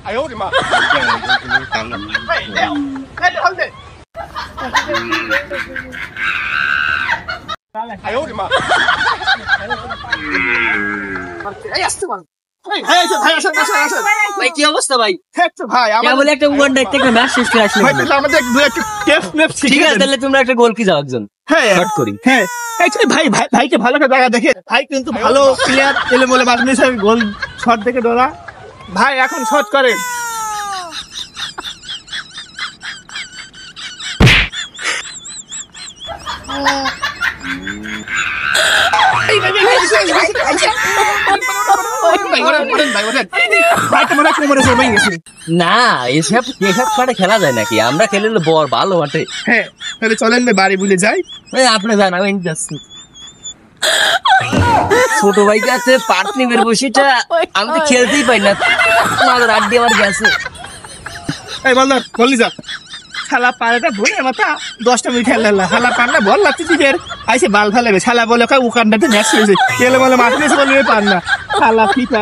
哎呦我的妈！哎，这好的。哎呦我的妈！哎呀，是吗？ভাই কি অবস্থা ভাই? ভাই কে বলে একটা ওয়ান ডাইট থেকে ম্যাচ শেষ করে আসলে। আমাদের দু একটা টেস্ট ম্যাচ ঠিক আছে তাহলে তোমরা একটা গোল কি যাও একজন। হ্যাঁ শর্ট করি। হ্যাঁ অ্যাকচুয়ালি ভাইকে ভালো করে দেখা দেখে ভাই কিন্তু ভালো প্লেয়ার এলে বলে মাঝে মাঝে গোল শট দেখে ডরা ভাই এখন শট করে না এসব কাটে খেলা যায় নাকি? আমরা খেলে বল ভালো মাঠে। হ্যাঁ তাহলে চলেন বাড়ি ভুলে যাই। আপনি যান আমি যাচ্ছি। ছোট ভাই কাছে পার্টনিমের বসিটা আমি তো খেলতেই পাই না, আমাদের আড্ডি আমার গেছে। এই বললি যা শালা পারেটা ভুলে মাথা 10টা মিনিট খেললা শালা পার না বল লাগছে টিকের আইসে বাল ফেলাবে শালা বলে উকানটাতে ম্যাচ হয়েছে এলে বলে মাঠে এসে বলবে পার না শালা ফিফা